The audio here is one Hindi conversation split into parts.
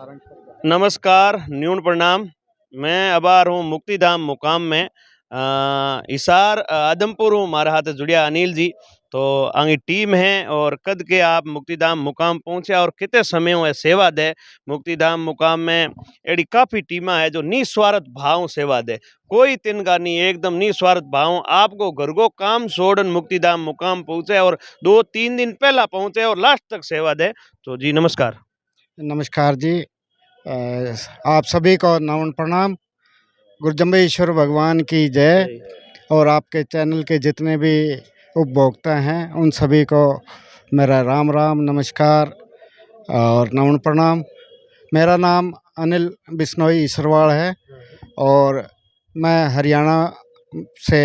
नमस्कार, न्यून प्रणाम। मैं अबार हूँ मुक्तिधाम मुकाम में हिसार आदमपुर हूँ मारा हाथ जुड़िया अनिल जी। तो आंगी टीम है और कद के आप मुक्तिधाम मुकाम पहुँचे और कितने समय हुए सेवा दे। मुक्तिधाम मुकाम में एड़ी काफ़ी टीमा है जो निस्वार्थ भाव सेवा दे। कोई तिनका नहीं, एकदम निस्वार्थ भाव आपको घर को काम छोड़न मुक्तिधाम मुकाम पहुँचे और 2-3 दिन पहला पहुँचे और लास्ट तक सेवा दे। तो जी नमस्कार। नमस्कार जी। आप सभी को नमन प्रणाम। गुरुजम्बेश्वर भगवान की जय। और आपके चैनल के जितने भी उपभोक्ता हैं उन सभी को मेरा राम राम नमस्कार और नमन प्रणाम। मेरा नाम अनिल बिश्नोई ईसरवाड़ है और मैं हरियाणा से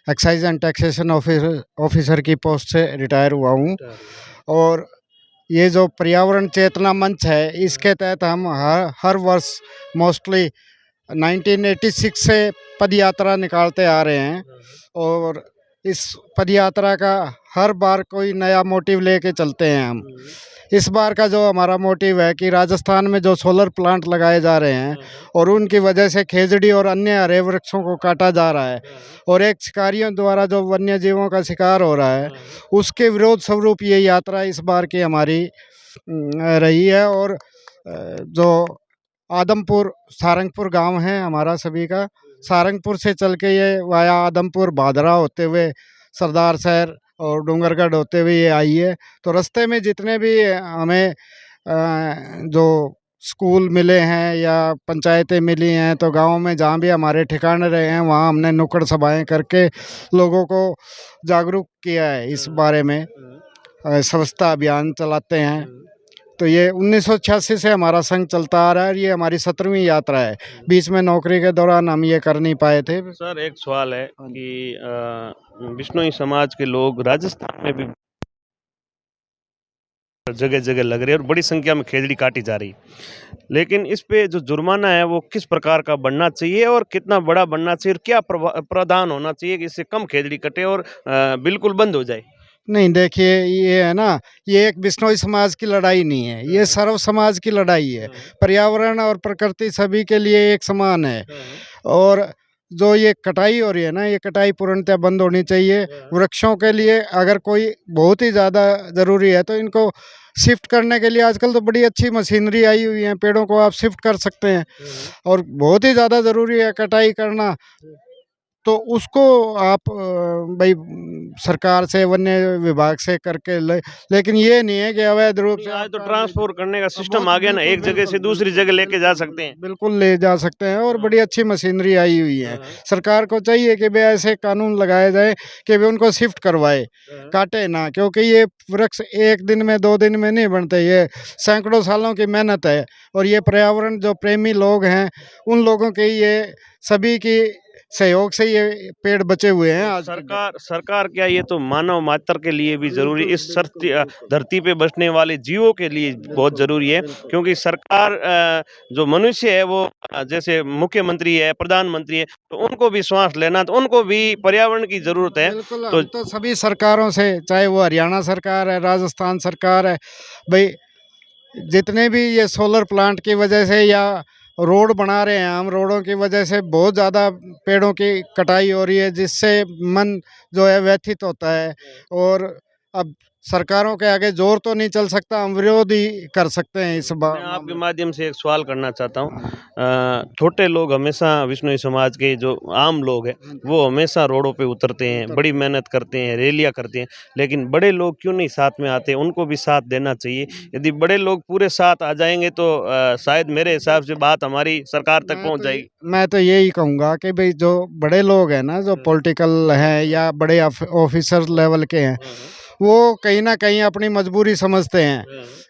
एक्साइज एंड टैक्सेशन ऑफिसर की पोस्ट से रिटायर हुआ हूँ। और ये जो पर्यावरण चेतना मंच है इसके तहत हम हर वर्ष मोस्टली 1986 से पद यात्रा निकालते आ रहे हैं और इस पद यात्रा का हर बार कोई नया मोटिव लेके चलते हैं हम। इस बार का जो हमारा मोटिव है कि राजस्थान में जो सोलर प्लांट लगाए जा रहे हैं और उनकी वजह से खेजड़ी और अन्य हरे वृक्षों को काटा जा रहा है और एक शिकारियों द्वारा जो वन्य जीवों का शिकार हो रहा है उसके विरोध स्वरूप ये यात्रा इस बार की हमारी रही है। और जो आदमपुर सारंगपुर गांव है हमारा सभी का, सारंगपुर से चल के ये वाया आदमपुर भादरा होते हुए सरदार शहर और डूंगरगढ़ होते हुए ये आई है। तो रास्ते में जितने भी हमें जो स्कूल मिले हैं या पंचायतें मिली हैं तो गांव में जहाँ भी हमारे ठिकाने रहे हैं वहाँ हमने नुक्कड़ सभाएं करके लोगों को जागरूक किया है इस बारे में। स्वच्छता अभियान चलाते हैं। तो ये 1986 से हमारा संघ चलता आ रहा है। ये हमारी 17वीं यात्रा है। बीच में नौकरी के दौरान हम ये कर नहीं पाए थे। सर एक सवाल है कि बिश्नोई समाज के लोग राजस्थान में भी जगह जगह लग रहे हैं और बड़ी संख्या में खेजड़ी काटी जा रही, लेकिन इस पे जो जुर्माना है वो किस प्रकार का बनना चाहिए और कितना बड़ा बनना चाहिए और क्या प्रावधान होना चाहिए कि इससे कम खेजड़ी कटे और बिल्कुल बंद हो जाए? नहीं, देखिए ये है ना, ये एक बिश्नोई समाज की लड़ाई नहीं है, ये सर्व समाज की लड़ाई है। पर्यावरण और प्रकृति सभी के लिए एक समान है। और जो ये कटाई हो रही है ना, ये कटाई पूर्णतः बंद होनी चाहिए। वृक्षों के लिए अगर कोई बहुत ही ज़्यादा ज़रूरी है तो इनको शिफ्ट करने के लिए आजकल तो बड़ी अच्छी मशीनरी आई हुई है, पेड़ों को आप शिफ्ट कर सकते हैं। और बहुत ही ज़्यादा ज़रूरी है कटाई करना तो उसको आप भाई सरकार से वन्य विभाग से करके लेकिन ये नहीं है कि अवैध रूप से आज तो ट्रांसपोर्ट करने का सिस्टम आ गया ना, एक जगह से दूसरी जगह लेके जा सकते हैं। बिल्कुल ले जा सकते हैं और बड़ी अच्छी मशीनरी आई हुई है। सरकार को चाहिए कि भाई ऐसे कानून लगाए जाए कि भाई उनको शिफ्ट करवाए, काटे ना, क्योंकि ये वृक्ष एक दिन में 2 दिन में नहीं बनते, ये सैकड़ों सालों की मेहनत है। और ये पर्यावरण जो प्रेमी लोग हैं उन लोगों के ये सभी की सहयोग से ये पेड़ बचे हुए हैं। आज सरकार क्या, ये तो मानव मात्र के लिए भी जरूरी, इस धरती पे बसने वाले जीवों के लिए बहुत जरूरी है, क्योंकि सरकार जो मनुष्य है वो जैसे मुख्यमंत्री है, प्रधानमंत्री है, तो उनको भी श्वास लेना, तो उनको भी पर्यावरण की जरूरत है। तो सभी सरकारों से, चाहे वो हरियाणा सरकार है, राजस्थान सरकार है, भाई जितने भी ये सोलर प्लांट की वजह से या रोड बना रहे हैं हम, रोडों की वजह से बहुत ज़्यादा पेड़ों की कटाई हो रही है जिससे मन जो है व्यथित होता है। और अब सरकारों के आगे जोर तो नहीं चल सकता, हम विरोध ही कर सकते हैं इस बार। मैं आपके माध्यम से एक सवाल करना चाहता हूँ। छोटे लोग हमेशा, बिश्नोई समाज के जो आम लोग हैं वो हमेशा रोडों पे उतरते हैं, बड़ी मेहनत करते हैं, रैलियाँ करते हैं, लेकिन बड़े लोग क्यों नहीं साथ में आते? उनको भी साथ देना चाहिए। यदि बड़े लोग पूरे साथ आ जाएंगे तो शायद मेरे हिसाब से बात हमारी सरकार तक पहुँच जाएगी। मैं तो यही कहूँगा कि भाई जो बड़े लोग हैं ना, जो पॉलिटिकल हैं या बड़े ऑफिसर लेवल के हैं, वो कहीं ना कहीं अपनी मजबूरी समझते हैं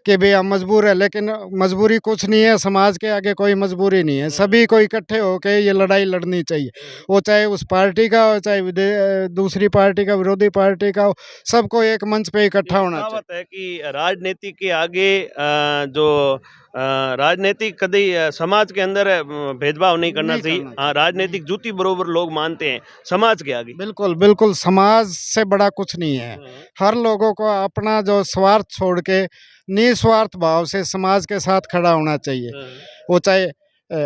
कि भाई हम मजबूर है, लेकिन मजबूरी कुछ नहीं है। समाज के आगे कोई मजबूरी नहीं है, सभी को इकट्ठे होकर ये लड़ाई लड़नी चाहिए। वो चाहे उस पार्टी का हो, चाहे दूसरी पार्टी का, विरोधी पार्टी का हो, सबको एक मंच पे इकट्ठा होना चाहिए। है कि राजनीति के आगे जो राजनीतिक कभी समाज के अंदर भेदभाव नहीं करना नहीं चाहिए। करना हाँ, चाहिए। राजनीतिक जूती बरोबर लोग मानते हैं समाज के आगे। बिल्कुल बिल्कुल, समाज से बड़ा कुछ नहीं है। हर लोगों को अपना जो स्वार्थ छोड़ के निस्वार्थ भाव से समाज के साथ खड़ा होना चाहिए। वो चाहे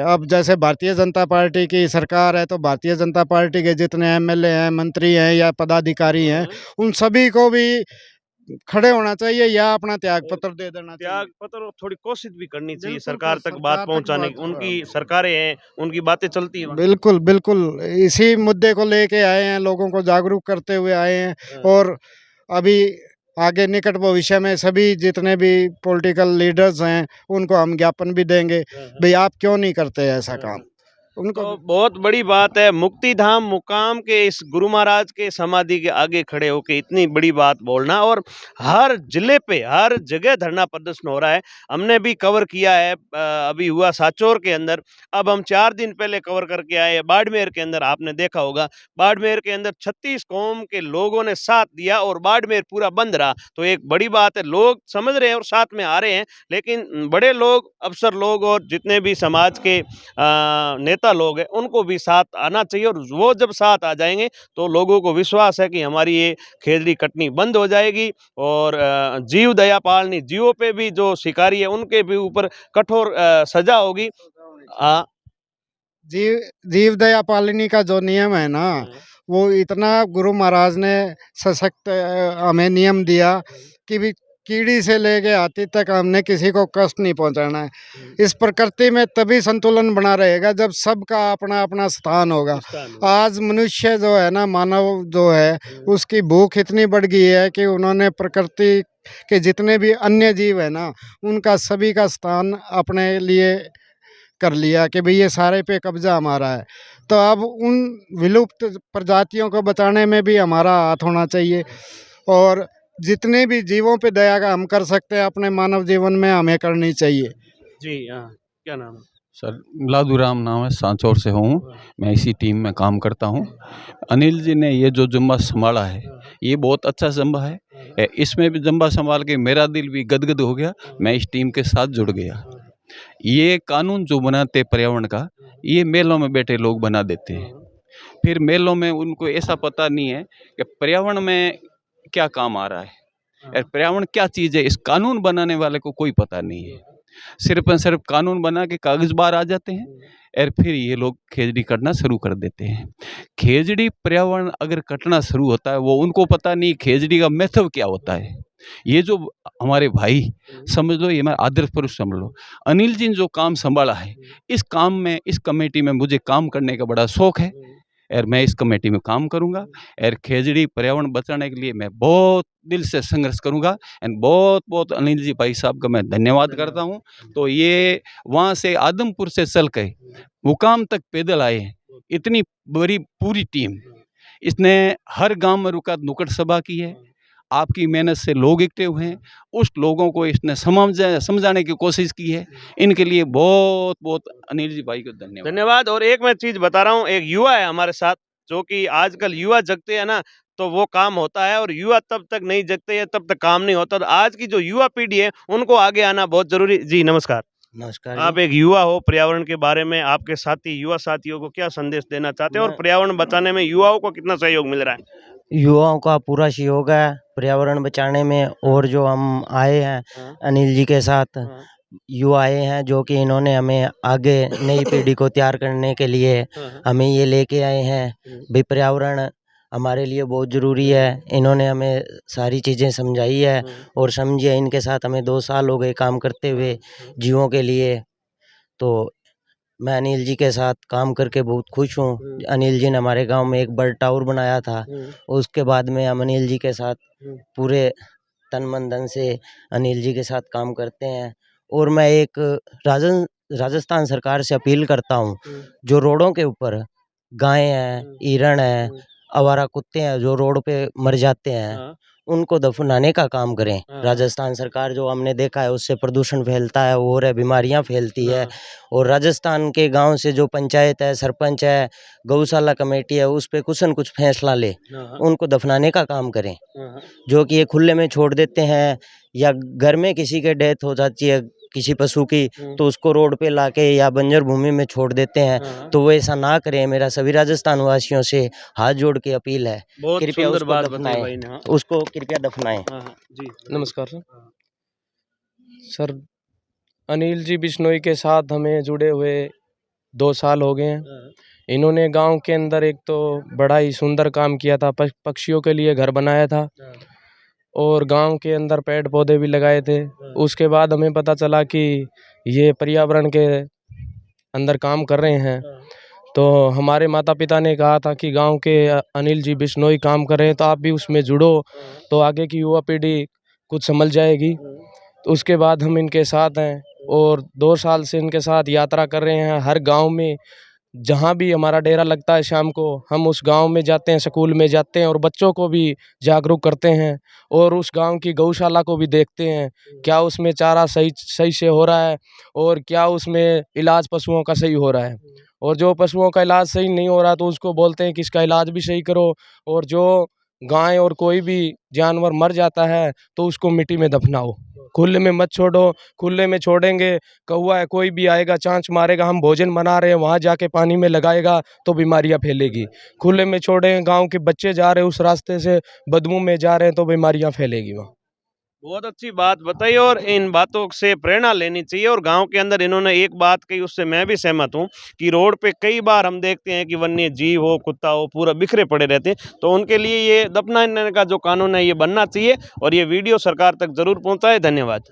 अब जैसे भारतीय जनता पार्टी की सरकार है, तो भारतीय जनता पार्टी के जितने एमएलए हैं, मंत्री हैं या पदाधिकारी हैं, उन सभी को भी खड़े होना चाहिए या अपना त्याग पत्र दे देना चाहिए। त्याग पत्र थोड़ी कोशिश भी करनी चाहिए बिल्कुल, सरकार तक बात सरकार तक पहुंचाने की। उनकी सरकारें हैं, उनकी बातें चलती हैं। बिल्कुल बिल्कुल, इसी मुद्दे को लेके आए हैं, लोगों को जागरूक करते हुए आए हैं। और अभी आगे निकट भविष्य में सभी जितने भी पॉलिटिकल लीडर्स हैं, उनको हम ज्ञापन भी देंगे, भाई आप क्यों नहीं करते ऐसा काम, उनको तो बहुत बड़ी बात है, मुक्तिधाम मुकाम के इस गुरु महाराज के समाधि के आगे खड़े होके इतनी बड़ी बात बोलना। और हर जिले पे हर जगह धरना प्रदर्शन हो रहा है। हमने भी कवर किया है, अभी हुआ साचौर के अंदर, अब हम 4 दिन पहले कवर करके आए हैं बाड़मेर के अंदर। आपने देखा होगा बाड़मेर के अंदर 36 कौम के लोगों ने साथ दिया और बाड़मेर पूरा बंद रहा। तो एक बड़ी बात है, लोग समझ रहे हैं और साथ में आ रहे हैं, लेकिन बड़े लोग, अफसर लोग और जितने भी समाज के नेता लोग हैं, उनको भी साथ आना चाहिए। और वो जब साथ आ जाएंगे तो लोगों को विश्वास है कि हमारी ये खेजड़ी कटनी बंद हो जाएगी। और जीव दया पालनी, जीवों पे भी जो शिकारी है उनके भी ऊपर कठोर सजा होगी। जीव जीव दया पालनी का जो नियम है ना, वो इतना गुरु महाराज ने सशक्त हमें नियम दिया कि भी कीड़ी से लेके हाथी तक हमने किसी को कष्ट नहीं पहुंचाना है। इस प्रकृति में तभी संतुलन बना रहेगा जब सबका अपना अपना स्थान होगा। आज मनुष्य जो है ना, मानव जो है, उसकी भूख इतनी बढ़ गई है कि उन्होंने प्रकृति के जितने भी अन्य जीव है ना, उनका सभी का स्थान अपने लिए कर लिया कि भाई ये सारे पे कब्जा हमारा है। तो अब उन विलुप्त प्रजातियों को बचाने में भी हमारा हाथ होना चाहिए। और जितने भी जीवों पे दया का हम कर सकते हैं अपने मानव जीवन में, हमें करनी चाहिए। जी हाँ, क्या नाम है? सर लादूराम नाम है, सांचौर से हूँ। मैं इसी टीम में काम करता हूँ। अनिल जी ने ये जो जुम्बा संभाला है, ये बहुत अच्छा जुम्बा है। इसमें भी जुम्बा संभाल के मेरा दिल भी गदगद हो गया, मैं इस टीम के साथ जुड़ गया। ये कानून जो बनाते पर्यावरण का, ये मेलों में बैठे लोग बना देते हैं। फिर मेलों में उनको ऐसा पता नहीं है कि पर्यावरण में क्या काम आ रहा है, और पर्यावरण क्या चीज़ है, इस कानून बनाने वाले को कोई पता नहीं है। सिर्फ और सिर्फ कानून बना के कागज बाहर आ जाते हैं और फिर ये लोग खेजड़ी कटना शुरू कर देते हैं। खेजड़ी पर्यावरण अगर कटना शुरू होता है, वो उनको पता नहीं खेजड़ी का महत्व क्या होता है। ये जो हमारे भाई समझ लो, ये हमारे आदर्श पुरुष समझ लो, अनिल जी ने जो काम संभाला है, इस काम में, इस कमेटी में मुझे काम करने का बड़ा शौक है और मैं इस कमेटी में काम करूंगा। और खेजड़ी पर्यावरण बचाने के लिए मैं बहुत दिल से संघर्ष करूंगा। एंड बहुत बहुत अनिल जी भाई साहब का मैं धन्यवाद करता हूं। तो ये वहाँ से आदमपुर से चल के मुकाम तक पैदल आए हैं, इतनी बड़ी पूरी टीम। इसने हर गांव में रुका नुक्कड़ सभा की है, आपकी मेहनत से लोग इकट्ठे हुए हैं, उस लोगों को इसने समझाने की कोशिश की है। इनके लिए बहुत बहुत अनिल जी भाई को धन्यवाद। धन्यवाद। और एक मैं चीज बता रहा हूँ, एक युवा है हमारे साथ, जो कि आजकल युवा जगते हैं ना, तो वो काम होता है। और युवा तब तक नहीं जगते हैं, तब तक काम नहीं होता। तो आज की जो युवा पीढ़ी है, उनको आगे आना बहुत जरूरी। जी नमस्कार। नमस्कार आप जी। एक युवा हो, पर्यावरण के बारे में आपके साथी युवा साथियों को क्या संदेश देना चाहते हैं, और पर्यावरण बचाने में युवाओं को कितना सहयोग मिल रहा है? युवाओं का पूरा सहयोग है पर्यावरण बचाने में। और जो हम आए हैं अनिल जी के साथ, युवा आए हैं जो कि इन्होंने हमें आगे नई पीढ़ी को तैयार करने के लिए हमें ये लेके आए हैं। भी पर्यावरण हमारे लिए बहुत ज़रूरी है। इन्होंने हमें सारी चीज़ें समझाई है और समझिए, इनके साथ हमें 2 साल हो गए काम करते हुए जीवों के लिए। तो मैं अनिल जी के साथ काम करके बहुत खुश हूँ। अनिल जी ने हमारे गांव में एक बर्ड टावर बनाया था, उसके बाद में हम अनिल जी के साथ पूरे तन मन धन से अनिल जी के साथ काम करते हैं। और मैं एक राजस्थान सरकार से अपील करता हूँ, जो रोडों के ऊपर गायें हैं, हिरण है, आवारा कुत्ते हैं जो रोड पे मर जाते हैं, उनको दफनाने का काम करें। राजस्थान सरकार, जो हमने देखा है उससे प्रदूषण फैलता है और बीमारियां फैलती है। और राजस्थान के गांव से जो पंचायत है, सरपंच है, गौशाला कमेटी है, उस पे कुछ न कुछ फैसला ले, उनको दफनाने का काम करें। जो कि ये खुले में छोड़ देते हैं, या घर में किसी के डेथ हो जाती है, किसी पशु की हम्म। तो उसको रोड पे लाके या बंजर भूमि में छोड़ देते हैं। हाँ। तो वो ऐसा ना करें, मेरा सभी राजस्थान वासियों से हाथ जोड़ के अपील है, बहुत कृपया सुंदर उसको बात बताई दफनाएं, भाई ने। हाँ उसको कृपया दफनाएं। हाँ हाँ, जी नमस्कार सर। सर अनिल जी बिश्नोई के साथ हमें जुड़े हुए 2 साल हो गए हैं। हाँ, इन्होंने गांव के अंदर एक तो बड़ा ही सुंदर काम किया था, पक्षियों के लिए घर बनाया था हाँ, और गांव के अंदर पेड़ पौधे भी लगाए थे। हाँ। उसके बाद हमें पता चला कि ये पर्यावरण के अंदर काम कर रहे हैं। हाँ, तो हमारे माता पिता ने कहा था कि गांव के अनिल जी बिश्नोई काम कर रहे हैं तो आप भी उसमें जुड़ो, हाँ, तो आगे की युवा पीढ़ी कुछ समझ जाएगी। तो उसके बाद हम इनके साथ हैं और 2 साल से इनके साथ यात्रा कर रहे हैं। हर गांव में जहाँ भी हमारा डेरा लगता है शाम को, हम उस गांव में जाते हैं, स्कूल में जाते हैं और बच्चों को भी जागरूक करते हैं और उस गांव की गौशाला को भी देखते हैं, क्या उसमें चारा सही सही से हो रहा है और क्या उसमें इलाज पशुओं का सही हो रहा है। और जो पशुओं का इलाज सही नहीं हो रहा तो उसको बोलते हैं कि इसका इलाज भी सही करो। और जो गाय और कोई भी जानवर मर जाता है तो उसको मिट्टी में दफनाओ, खुले में मत छोड़ो। खुले में छोड़ेंगे, कौवा है कोई भी आएगा चांच मारेगा, हम भोजन बना रहे हैं वहाँ जाके पानी में लगाएगा तो बीमारियाँ फैलेगी। खुले में छोड़ें, गांव के बच्चे जा रहे हैं उस रास्ते से बदबू में जा रहे हैं तो बीमारियाँ फैलेगी वहाँ। बहुत अच्छी बात बताई और इन बातों से प्रेरणा लेनी चाहिए। और गांव के अंदर इन्होंने एक बात कही, उससे मैं भी सहमत हूं कि रोड पे कई बार हम देखते हैं कि वन्य जीव हो, कुत्ता हो, पूरा बिखरे पड़े रहते हैं। तो उनके लिए ये दफनाने का जो कानून है ये बनना चाहिए और ये वीडियो सरकार तक जरूर पहुंचाए। धन्यवाद।